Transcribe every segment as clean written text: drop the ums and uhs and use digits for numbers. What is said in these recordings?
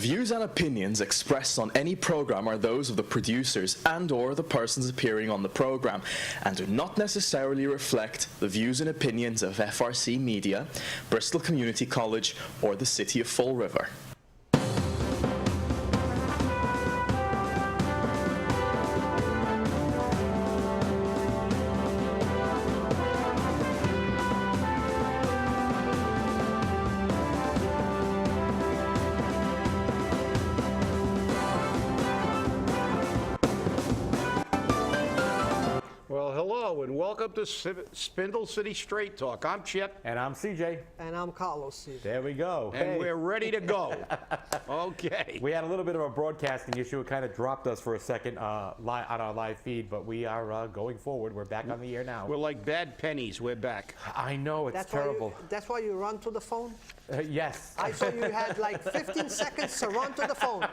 views and opinions expressed on any program are those of the producers and/or the persons appearing on the program, and do not necessarily reflect the views and opinions of FRC Media, Bristol Community College, or the City of Fall River. Welcome to Spindle City Straight Talk. I'm Chip. And I'm CJ. And I'm Carlos. There we go. And we're ready to go. Okay. We had a little bit of a broadcasting issue. It kind of dropped us for a second on our live feed, but we are going forward. We're back on the air now. We're like bad pennies. We're back. I know, it's terrible. That's why you run to the phone? Yes. I saw you had like 15 seconds to run to the phone.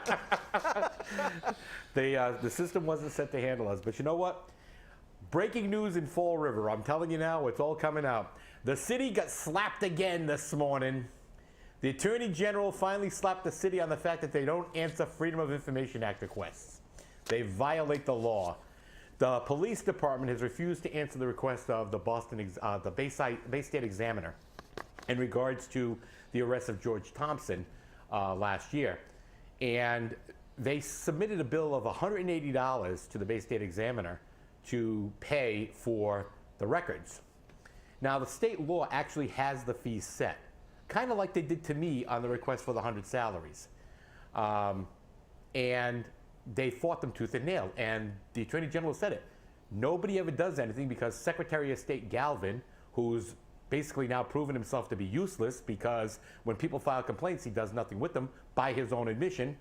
The system wasn't set to handle us, but you know what? Breaking news in Fall River. I'm telling you now, it's all coming out. The city got slapped again this morning. The Attorney General finally slapped the city on the fact that they don't answer Freedom of Information Act requests. They violate the law. The police department has refused to answer the request of the Bay State Examiner in regards to the arrest of George Thompson last year. And they submitted a bill of $180 to the Bay State Examiner to pay for the records. Now, the state law actually has the fees set, kind of like they did to me on the request for the 100 salaries. And they fought them tooth and nail, and the Attorney General said it. Nobody ever does anything because Secretary of State Galvin, who's basically now proven himself to be useless because when people file complaints, he does nothing with them by his own admission,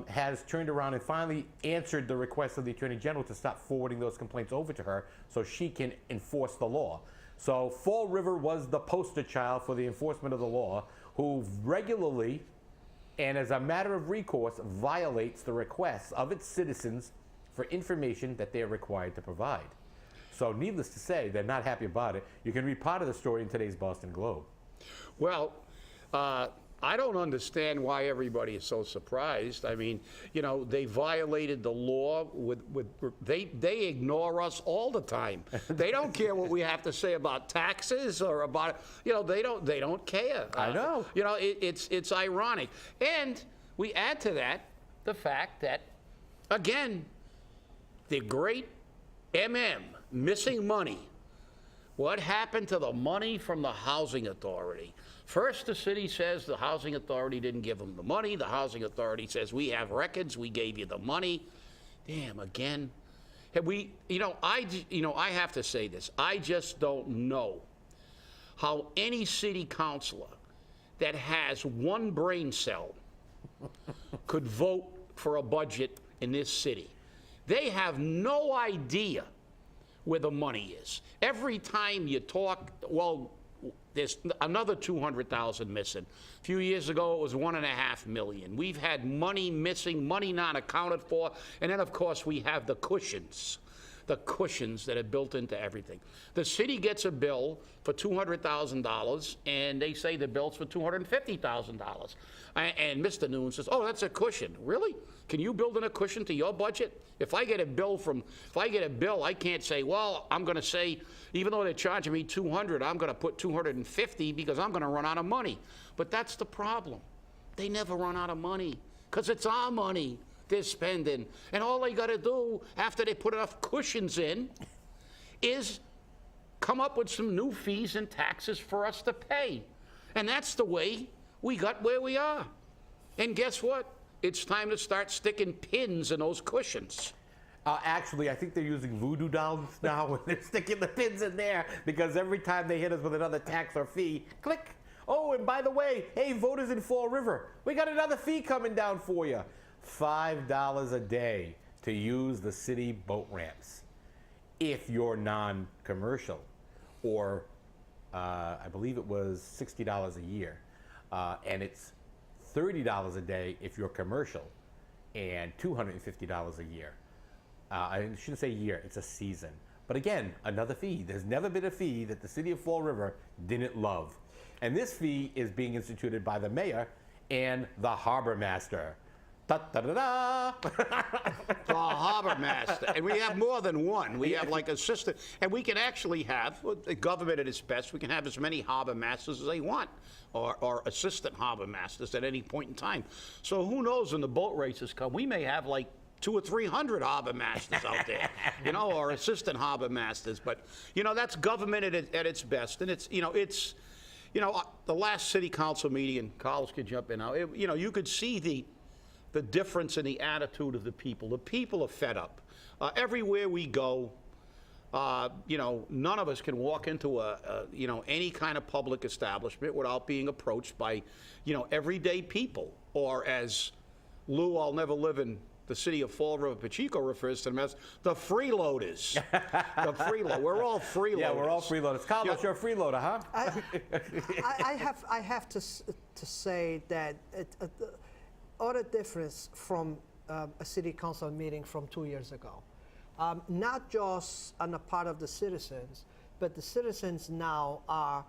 has turned around and finally answered the request of the Attorney General to stop forwarding those complaints over to her so she can enforce the law. So Fall River was the poster child for the enforcement of the law, who regularly and as a matter of recourse violates the requests of its citizens for information that they are required to provide. So needless to say, they're not happy about it. You can read part of the story in today's Boston Globe. Well, I don't understand why everybody is so surprised. I mean, you know, they violated the law they ignore us all the time. They don't care what we have to say about taxes or about, you know, they don't care. I know. You know, it's ironic. And we add to that the fact that, again, the great missing money. What happened to the money from the Housing Authority? First, the city says the Housing Authority didn't give them the money. The Housing Authority says, we have records, we gave you the money. Damn, again. Have we, I have to say this. I just don't know how any city councilor that has one brain cell could vote for a budget in this city. They have no idea where the money is. Every time you talk, well, there's another 200,000 missing. A few years ago, it was 1.5 million. We've had money missing, money not accounted for, and then, of course, we have the cushions that are built into everything. The city gets a bill for $200,000, and they say the bill's for $250,000. And Mr. Noon says, oh, that's a cushion. Really? Can you build in a cushion to your budget? If I get a bill, I can't say, well, I'm going to say, even though they're charging me $200, I'm going to put $250 because I'm going to run out of money. But that's the problem. They never run out of money because it's our money they're spending. And all they got to do after they put enough cushions in is come up with some new fees and taxes for us to pay. And that's the way we got where we are. And guess what? It's time to start sticking pins in those cushions. Actually, I think they're using voodoo dolls now when they're sticking the pins in there because every time they hit us with another tax or fee, click. Oh, and by the way, hey, voters in Fall River, we got another fee coming down for you. $5 a day to use the city boat ramps if you're non-commercial, or I believe it was $60 a year, and it's $30 a day if you're commercial, and $250 a year. I shouldn't say year, it's a season. But again, another fee. There's never been a fee that the city of Fall River didn't love. And this fee is being instituted by the mayor and the harbor master. Da-da-da-da. The harbor master, and we have more than one. We have like assistant, and we can actually have, the government at its best, we can have as many harbor masters as they want, or assistant harbor masters at any point in time. So who knows when the boat races come, we may have like 200 or 300 harbor masters out there, or assistant harbor masters. But, that's government at its best, and it's the last city council meeting, and Carlos could jump in now, you could see the difference in the attitude of the people. The people are fed up. Everywhere we go, none of us can walk into any kind of public establishment without being approached by, everyday people. Or as Lou, I'll never live in the city of Fall River, Pacheco refers to them as the freeloaders. The freeloader. We're all freeloaders. Yeah, we're all freeloaders. Carlos, you're a freeloader, huh? I have to say that other difference from a city council meeting from 2 years ago. Not just on the part of the citizens, but the citizens now are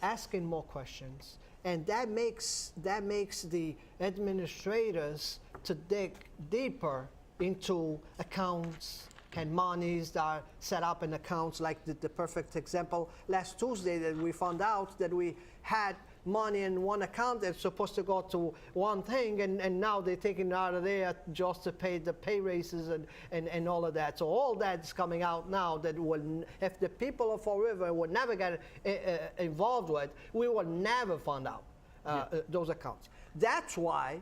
asking more questions, and that makes the administrators to dig deeper into accounts and monies that are set up in accounts. Like the perfect example last Tuesday that we found out that we had money in one account that's supposed to go to one thing, and now they're taking it out of there just to pay the pay raises and all of that. So all that's coming out now that if the people of Fall River would never get involved with, we will never find out those accounts. That's why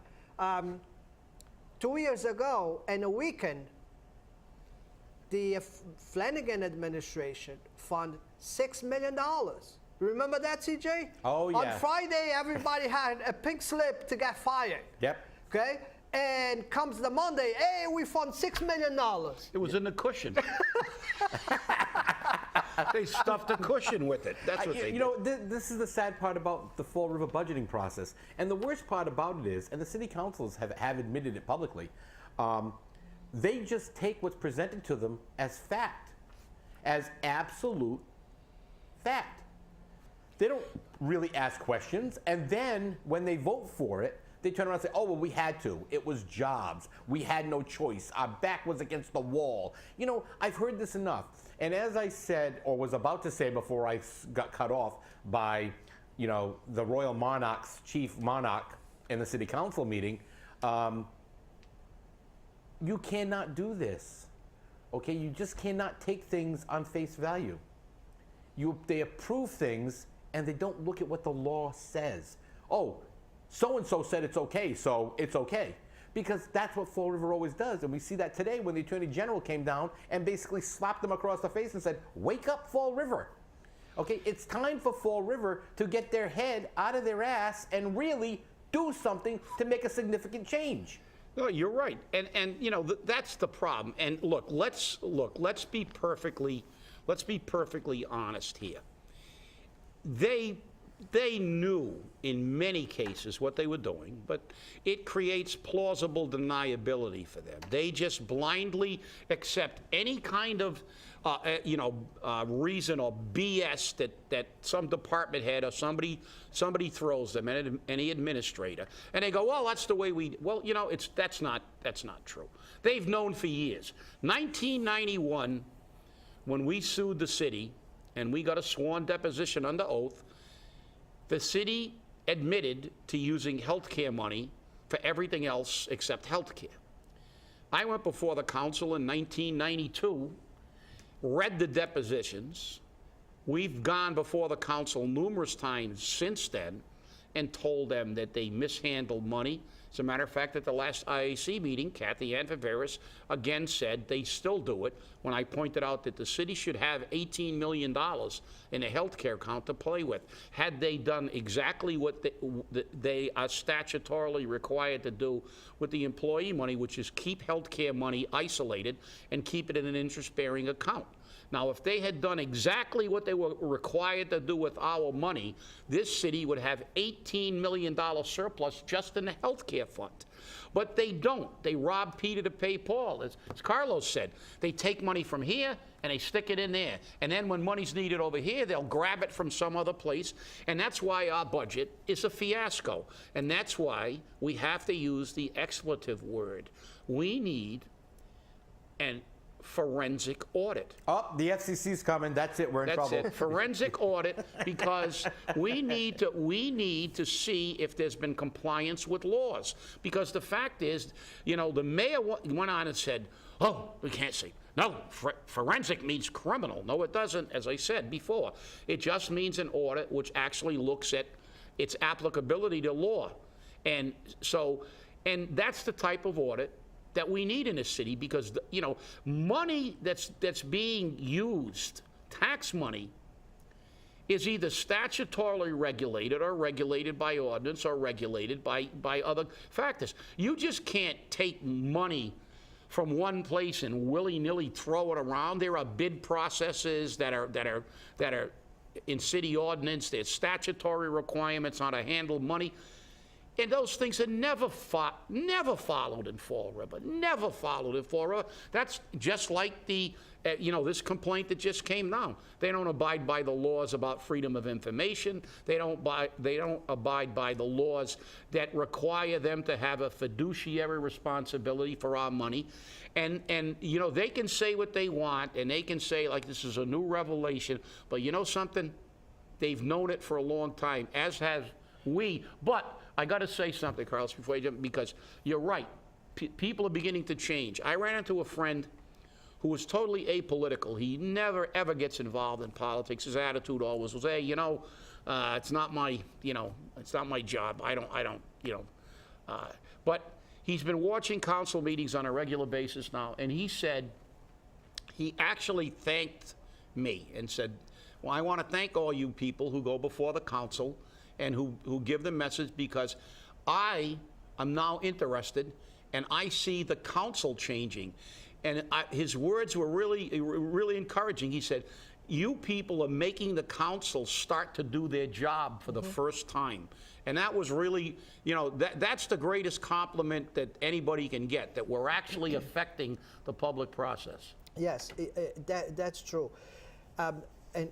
2 years ago, in a weekend, the Flanagan administration funded $6 million. Remember that, CJ? Oh, yeah. On Friday, everybody had a pink slip to get fired. Yep. Okay? And comes the Monday, hey, we fund $6 million. It was in the cushion. They stuffed a cushion with it. That's what they did. This is the sad part about the Fall River budgeting process. And the worst part about it is, and the city councils have admitted it publicly, they just take what's presented to them as fact, as absolute fact. They don't really ask questions, and then when they vote for it, they turn around and say, oh, well, we had to. It was jobs. We had no choice. Our back was against the wall. I've heard this enough. And as I said, or was about to say before I got cut off by, the Royal Monarch's chief monarch in the city council meeting, you cannot do this, okay? You just cannot take things on face value. They approve things, and they don't look at what the law says. Oh, so-and-so said it's okay, so it's okay. Because that's what Fall River always does. And we see that today when the Attorney General came down and basically slapped them across the face and said, wake up, Fall River. Okay, it's time for Fall River to get their head out of their ass and really do something to make a significant change. No, you're right. And that's the problem. And let's be perfectly honest here. They knew in many cases what they were doing, but it creates plausible deniability for them. They just blindly accept any kind of reason or BS that some department head or somebody throws them, any administrator, and they go, well, that's the way we. Well, that's not true. They've known for years. 1991, when we sued the city, and we got a sworn deposition under oath, the city admitted to using health care money for everything else except health care. I went before the council in 1992, read the depositions. We've gone before the council numerous times since then and told them that they mishandled money. As a matter of fact, at the last IAC meeting, Kathy Ann Viveris again said they still do it when I pointed out that the city should have $18 million in a health care account to play with. Had they done exactly what they are statutorily required to do with the employee money, which is keep health care money isolated and keep it in an interest-bearing account. Now, if they had done exactly what they were required to do with our money, this city would have $18 million surplus just in the health care fund. But they don't. They rob Peter to pay Paul. As Carlos said, they take money from here and they stick it in there. And then when money's needed over here, they'll grab it from some other place. And that's why our budget is a fiasco. And that's why we have to use the expletive word. We need an forensic audit. Oh, the FCC's coming. That's it. We're in trouble. That's it. Forensic audit, because we need to see if there's been compliance with laws. Because the fact is, you know, the mayor went on and said, "Oh, we can't say." No, forensic means criminal. No, it doesn't, as I said before. It just means an audit which actually looks at its applicability to law. And so, and that's the type of audit that we need in a city, because, you know, money that's being used, tax money, is either statutorily regulated or regulated by ordinance or regulated by other factors. You just can't take money from one place and willy-nilly throw it around. There are bid processes that are in city ordinance. There's statutory requirements on how to handle money. And those things are never followed in Fall River. Never followed in Fall River. That's just like the, you know, this complaint that just came down. They don't abide by the laws about freedom of information. They don't abide by the laws that require them to have a fiduciary responsibility for our money. And you know, they can say what they want, and they can say, like, this is a new revelation. But you know something? They've known it for a long time, as has we. But I got to say something, Carlos, before I jump, because you're right. People are beginning to change. I ran into a friend who was totally apolitical. He never, ever gets involved in politics. His attitude always was, hey, you know, it's not my, you know, it's not my job. I don't, you know. But he's been watching council meetings on a regular basis now, and he said, he actually thanked me and said, well, I want to thank all you people who go before the council and who give the message, because I am now interested and I see the council changing. And his words were really encouraging. He said, you people are making the council start to do their job for the first time. And that was really, you know, that's the greatest compliment that anybody can get, that we're actually affecting the public process. Yes, that's true. And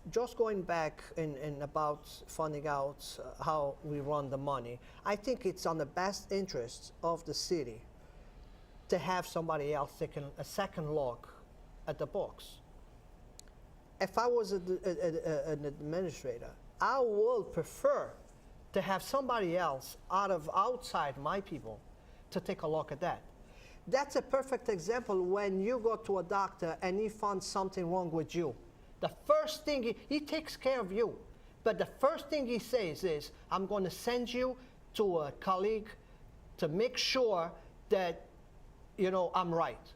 just going back and about finding out how we run the money, I think it's on the best interest of the city to have somebody else taking a second look at the books. If I was an administrator, I would prefer to have somebody else outside my people to take a look at that. That's a perfect example when you go to a doctor and he finds something wrong with you. The first thing, he takes care of you, but the first thing he says is, I'm going to send you to a colleague to make sure that, you know, I'm right.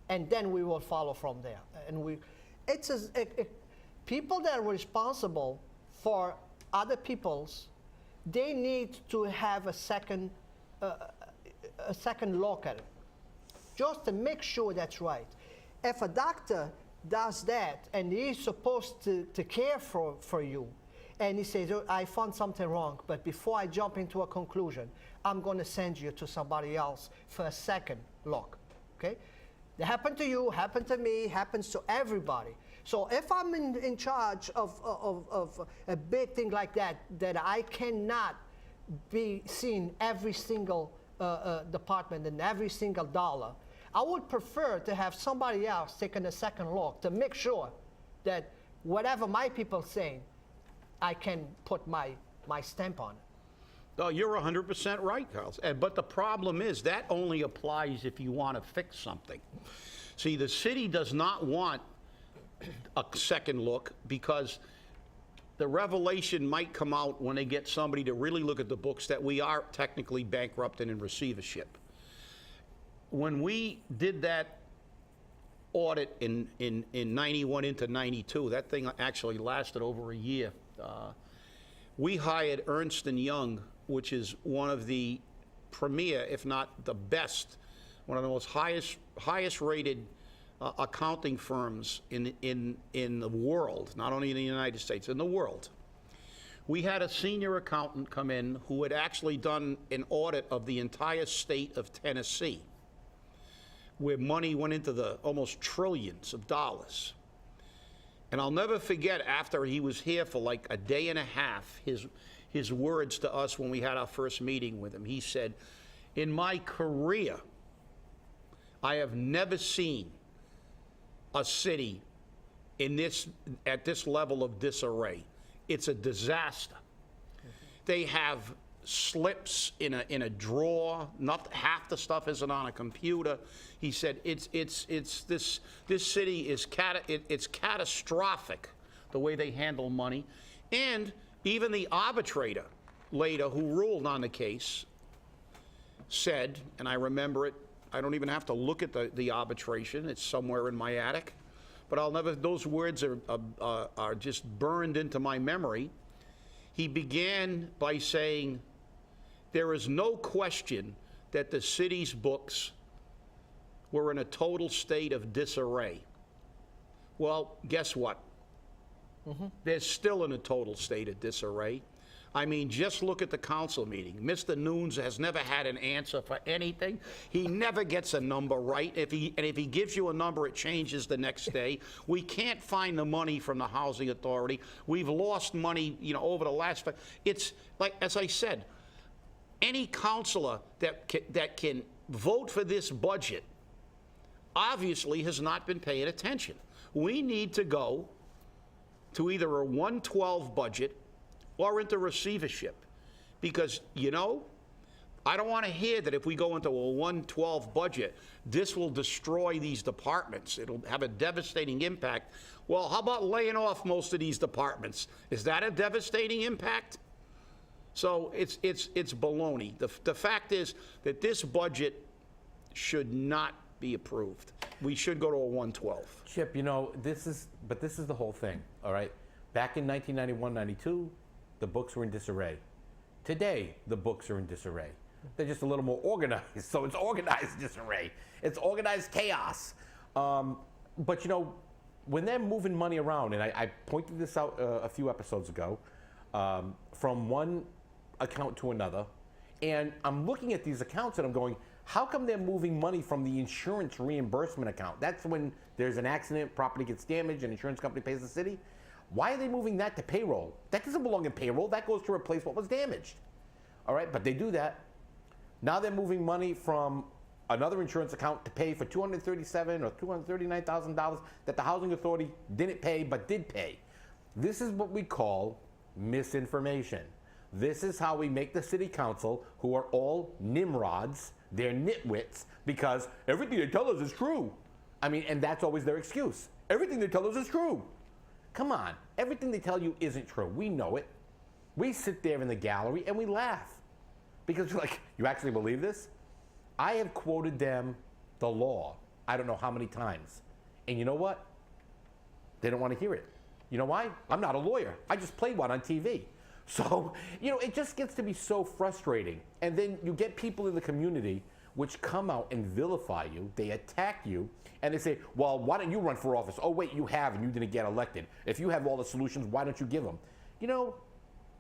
And then we will follow from there. And people that are responsible for other people's, they need to have a second look at it, just to make sure that's right. If a doctor does that and he's supposed to care for you, and he says, oh, I found something wrong, but before I jump into a conclusion, I'm going to send you to somebody else for a second look, okay? It happened to you, happened to me, happens to everybody. So if I'm in charge of a big thing like that, that I cannot be seeing every single department and every single dollar, I would prefer to have somebody else taking a second look to make sure that whatever my people saying, I can put my stamp on it. No, you're 100% right, Carl. But the problem is that only applies if you want to fix something. See, the city does not want a second look, because the revelation might come out when they get somebody to really look at the books that we are technically bankrupt and in receivership. When we did that audit in 91 into 92, that thing actually lasted over a year. We hired Ernst & Young, which is one of the premier, if not the best, one of the most highest rated accounting firms in the world, not only in the United States, in the world. We had a senior accountant come in who had actually done an audit of the entire state of Tennessee, where money went into the almost trillions of dollars. And I'll never forget, after he was here for like a day and a half, his words to us when we had our first meeting with him. He said, "In my career, I have never seen a city at this level of disarray. It's a disaster. They have slips in a drawer. Not half the stuff isn't on a computer." He said, this city is it's catastrophic the way they handle money. And even the arbitrator later who ruled on the case said, and I remember it, I don't even have to look at the arbitration, it's somewhere in my attic, but those words are just burned into my memory. He began by saying, "There is no question that the city's books were in a total state of disarray." Well, guess what? They're still in a total state of disarray. I mean, just look at the council meeting. Mr. Nunes has never had an answer for anything. He never gets a number right. If he gives you a number, it changes the next day. We can't find the money from the housing authority. We've lost money, over the last. It's like, as I said, any counselor that can vote for this budget obviously has not been paying attention. We need to go to either a 112 budget or into receivership, because, I don't want to hear that if we go into a 112 budget, this will destroy these departments. It'll have a devastating impact. Well, how about laying off most of these departments? Is that a devastating impact? So it's baloney. The fact is that this budget should not be approved. We should go to a 112. Chip, this is the whole thing, all right? Back in 1991-92, the books were in disarray. Today, the books are in disarray. They're just a little more organized, so it's organized disarray. It's organized chaos. But when they're moving money around, and I pointed this out a few episodes ago, from one account to another, and I'm looking at these accounts and I'm going, how come they're moving money from the insurance reimbursement account? That's when there's an accident, property gets damaged, and insurance company pays the city. Why are they moving that to payroll? That doesn't belong in payroll. That goes to replace what was damaged. All right, but they do that. Now they're moving money from another insurance account to pay for $237,000 or $239,000 that the housing authority didn't pay but did pay. This is what we call misinformation. This is how we make the city council, who are all nimrods, they're nitwits, because everything they tell us is true. I mean, and that's always their excuse. Everything they tell us is true. Come on, everything they tell you isn't true. We know it. We sit there in the gallery and we laugh. Because you're like, you actually believe this? I have quoted them the law, I don't know how many times. And you know what? They don't want to hear it. You know why? I'm not a lawyer. I just played one on TV. So, it just gets to be so frustrating. And then you get people in the community which come out and vilify you, they attack you, and they say, well, why don't you run for office? Oh, wait, you have, and you didn't get elected. If you have all the solutions, why don't you give them?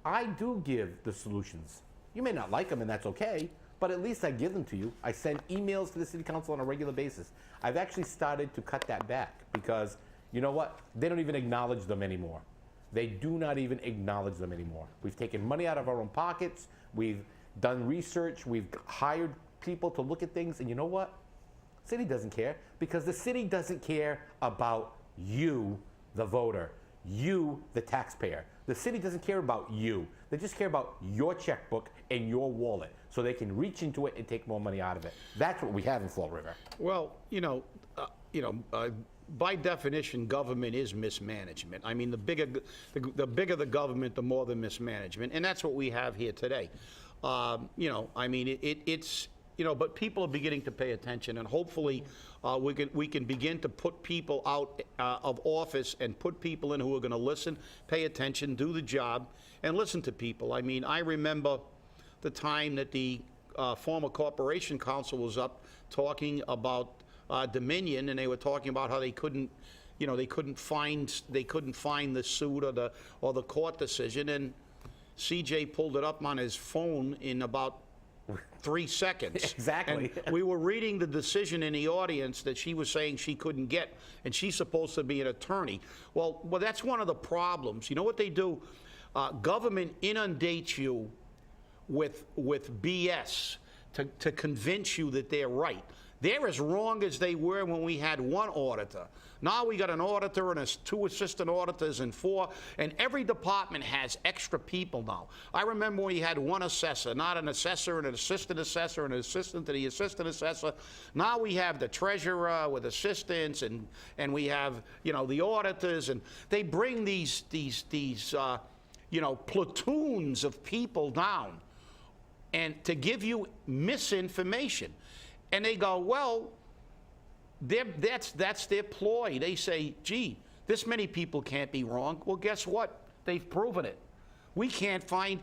I do give the solutions. You may not like them, and that's okay, but at least I give them to you. I send emails to the city council on a regular basis. I've actually started to cut that back because, you know what? They don't even acknowledge them anymore. They do not even acknowledge them anymore. We've taken money out of our own pockets. We've done research. We've hired people to look at things, and you know what? City doesn't care, because the city doesn't care about you, the voter, you, the taxpayer. The city doesn't care about you. They just care about your checkbook and your wallet, so they can reach into it and take more money out of it. That's what we have in Fall River. Well, by definition, government is mismanagement. I mean, the bigger the government, the more the mismanagement, and that's what we have here today. But people are beginning to pay attention, and hopefully we can begin to put people out of office and put people in who are going to listen, pay attention, do the job, and listen to people. I mean, I remember the time that the former corporation counsel was up talking about Dominion, and they were talking about how they couldn't, they couldn't find the suit or the court decision, and CJ pulled it up on his phone in about 3 seconds. Exactly. And we were reading the decision in the audience that she was saying she couldn't get, and she's supposed to be an attorney. Well, that's one of the problems. You know what they do? Government inundates you with BS to convince you that they're right. They're as wrong as they were when we had one auditor. Now we got an auditor and 2 assistant auditors and 4, and every department has extra people now. I remember when we had one assessor, not an assessor and an assistant to the assistant assessor. Now we have the treasurer with assistants, and we have, the auditors, and they bring these platoons of people down and to give you misinformation. And they go, well, that's their ploy. They say, gee, this many people can't be wrong. Well, guess what? They've proven it. We can't find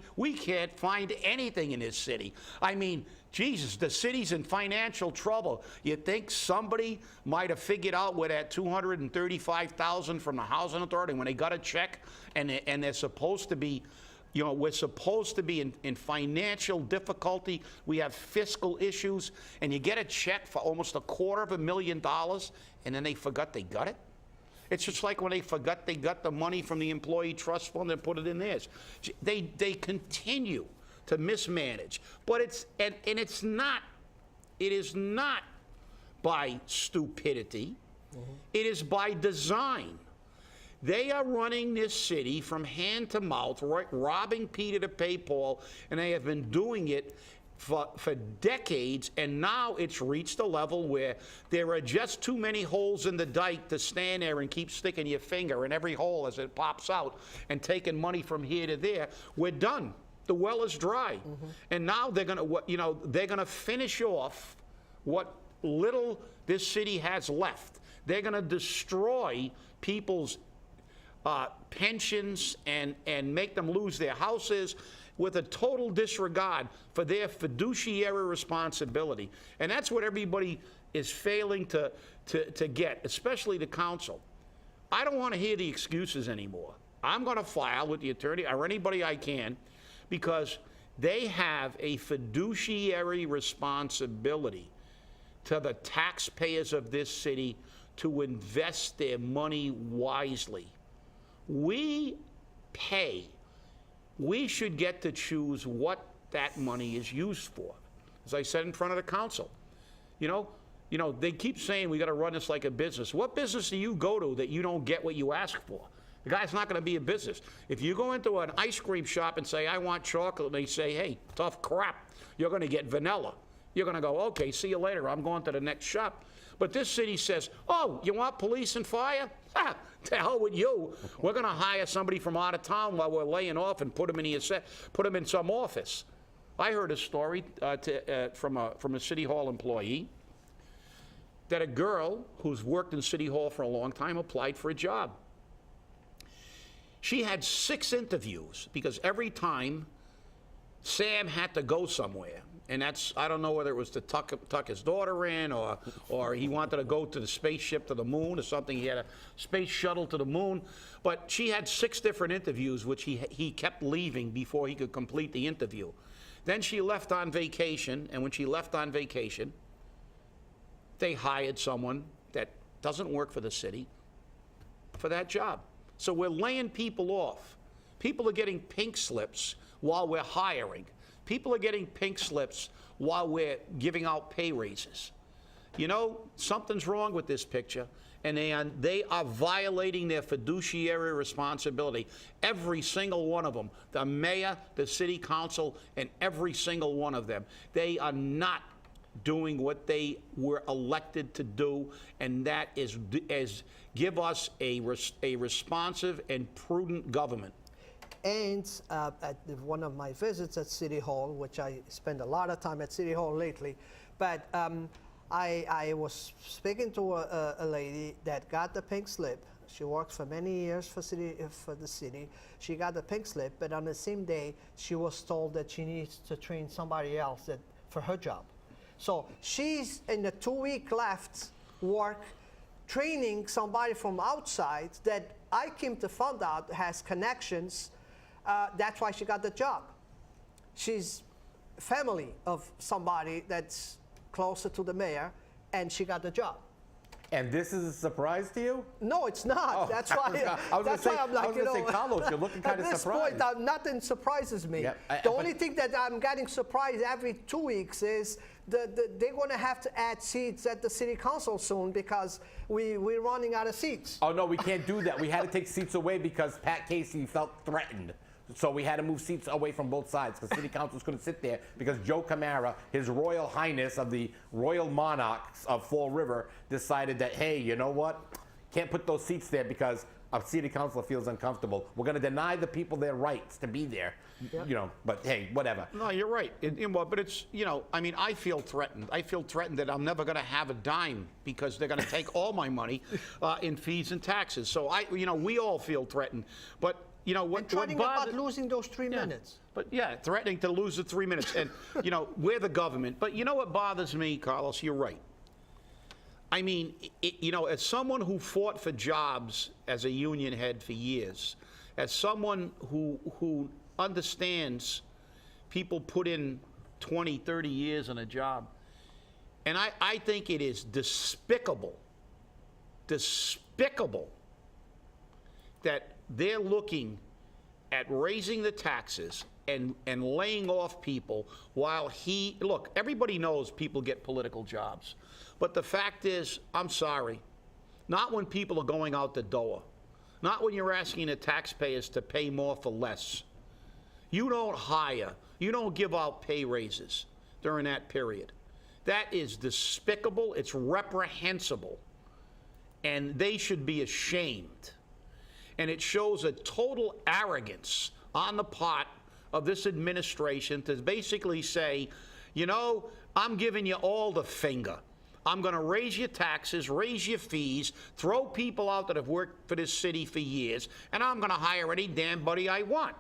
anything in this city. I mean, Jesus, the city's in financial trouble. You think somebody might have figured out where that $235,000 from the housing authority, when they got a check and they're supposed to be, we're supposed to be in financial difficulty. We have fiscal issues, and you get a check for almost $250,000, and then they forgot they got it. It's just like when they forgot they got the money from the employee trust fund and put it in theirs. They continue to mismanage, but it is not by stupidity. Mm-hmm. It is by design. They are running this city from hand to mouth, robbing Peter to pay Paul, and they have been doing it for decades, and now it's reached a level where there are just too many holes in the dike to stand there and keep sticking your finger in every hole as it pops out and taking money from here to there. We're done. The well is dry. Mm-hmm. And now they're gonna finish off what little this city has left. They're gonna destroy people's pensions and make them lose their houses with a total disregard for their fiduciary responsibility. And that's what everybody is failing to get, especially the council. I don't want to hear the excuses anymore. I'm going to file with the attorney or anybody I can, because they have a fiduciary responsibility to the taxpayers of this city to invest their money wisely. We pay. We should get to choose what that money is used for. As I said in front of the council, they keep saying we got to run this like a business. What business do you go to that you don't get what you ask for? The guy's not going to be a business. If you go into an ice cream shop and say, I want chocolate, and they say, hey, tough crap, you're going to get vanilla. You're going to go, okay, see you later. I'm going to the next shop. But this city says, oh, you want police and fire? Ha, to hell with you. We're going to hire somebody from out of town while we're laying off and put them in some office. I heard a story from a City Hall employee that a girl who's worked in City Hall for a long time applied for a job. She had 6 interviews because every time Sam had to go somewhere, and I don't know whether it was to tuck his daughter in or he wanted to go to the spaceship to the moon or something. He had a space shuttle to the moon. But she had 6 different interviews, which he kept leaving before he could complete the interview. Then she left on vacation, and when she left on vacation, they hired someone that doesn't work for the city for that job. So we're laying people off. People are getting pink slips while we're hiring. People are getting pink slips while we're giving out pay raises. Something's wrong with this picture, and they are violating their fiduciary responsibility. Every single one of them, the mayor, the city council, and every single one of them, they are not doing what they were elected to do, and that is give us a responsive and prudent government. And at one of my visits at City Hall, which I spend a lot of time at City Hall lately, but I was speaking to a lady that got the pink slip. She worked for many years for the city. She got the pink slip, but on the same day, she was told that she needs to train somebody else for her job. So she's in the 2 week left work training somebody from outside that I came to find out has connections. That's why she got the job. She's family of somebody that's closer to the mayor, and she got the job. And this is a surprise to you? No, it's not. Oh, That's why. that's why I'm like, I was going to say, Carlos, you're looking kind of surprised. At this point, nothing surprises me. Yep, the only thing that I'm getting surprised every 2 weeks is they're going to have to add seats at the city council soon because we're running out of seats. Oh, no, we can't do that. We had to take seats away because Pat Casey felt threatened. So we had to move seats away from both sides because city councils couldn't sit there because Joe Camara, His Royal Highness of the Royal Monarchs of Fall River, decided that, hey, you know what? Can't put those seats there because a city councilor feels uncomfortable. We're going to deny the people their rights to be there. Yeah. You know, but hey, whatever. No, you're right. But it's, I mean, I feel threatened. I feel threatened that I'm never going to have a dime because they're going to take all my money in fees and taxes. So we all feel threatened. But what threatening about losing those 3 minutes. But yeah, threatening to lose the 3 minutes. And, we're the government. But you know what bothers me, Carlos? You're right. I mean, as someone who fought for jobs as a union head for years, as someone who understands people put in 20, 30 years in a job, and I think it is despicable that they're looking at raising the taxes and laying off people while look, everybody knows people get political jobs. But the fact is, I'm sorry, not when people are going out the door, not when you're asking the taxpayers to pay more for less. You don't hire, you don't give out pay raises during that period. That is despicable, it's reprehensible, and they should be ashamed. And it shows a total arrogance on the part of this administration to basically say, I'm giving you all the finger. I'm going to raise your taxes, raise your fees, throw people out that have worked for this city for years, and I'm going to hire any damn buddy I want.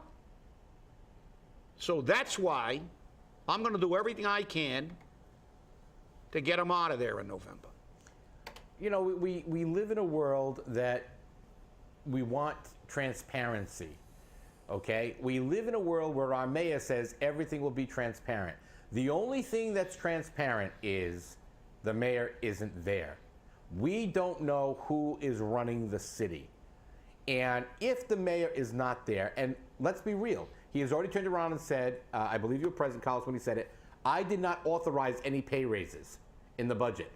So that's why I'm going to do everything I can to get them out of there in November. We live in a world that we want transparency, okay? We live in a world where our mayor says everything will be transparent. The only thing that's transparent is the mayor isn't there. We don't know who is running the city. And if the mayor is not there, and let's be real, he has already turned around and said, I believe you were present, Carlos, when he said it, I did not authorize any pay raises in the budget.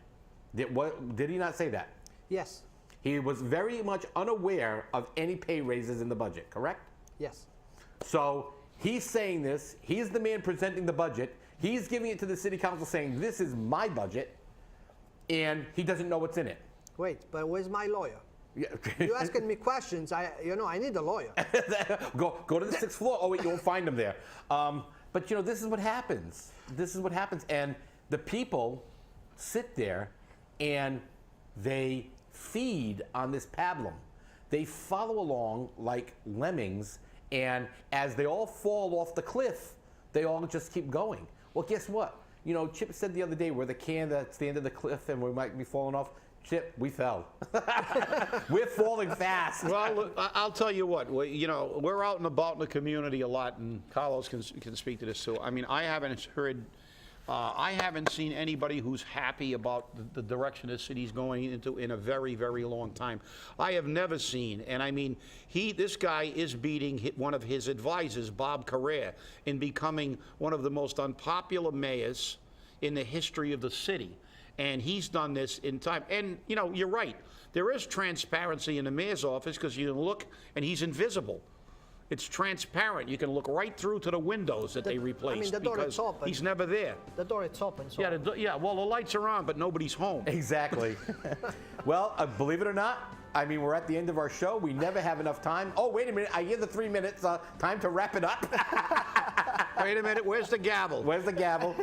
Did he not say that? Yes. He was very much unaware of any pay raises in the budget, correct? Yes. So he's saying this, he's the man presenting the budget, he's giving it to the city council saying this is my budget, and he doesn't know what's in it. Wait, but where's my lawyer? Yeah. You're asking me questions. I need a lawyer. Go to the 6th floor. Oh wait, you won't find him there. But this is what happens. This is what happens, and the people sit there and they feed on this pablum. They follow along like lemmings, and as they all fall off the cliff, they all just keep going. Well, guess what? Chip said the other day, we're the can that's the end of the cliff and we might be falling off. Chip, we fell. We're falling fast. Well, look, I'll tell you what, we're out and about in the community a lot, and Carlos can speak to this too. I mean, I haven't seen anybody who's happy about the direction the city's going into in a very, very long time. I have never seen, and I mean, this guy is beating one of his advisors, Bob Carrere, in becoming one of the most unpopular mayors in the history of the city. And he's done this in time. And, you're right. There is transparency in the mayor's office because you can look and he's invisible. It's transparent. You can look right through to the windows that they replaced the door is open. He's never there. The door is open. So. Yeah, well, the lights are on, but nobody's home. Exactly. Well, believe it or not, I mean, we're at the end of our show. We never have enough time. Oh, wait a minute. I hear the 3 minutes. Time to wrap it up. Wait a minute. Where's the gavel? Where's the gavel?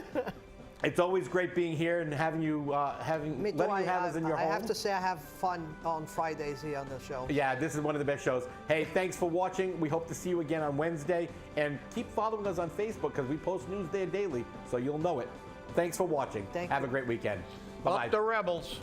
It's always great being here and having you, letting you have us in your home. I have to say I have fun on Fridays here on the show. Yeah, this is one of the best shows. Hey, thanks for watching. We hope to see you again on Wednesday. And keep following us on Facebook because we post news there daily, so you'll know it. Thanks for watching. Have a great weekend. Bye-bye. Up the rebels.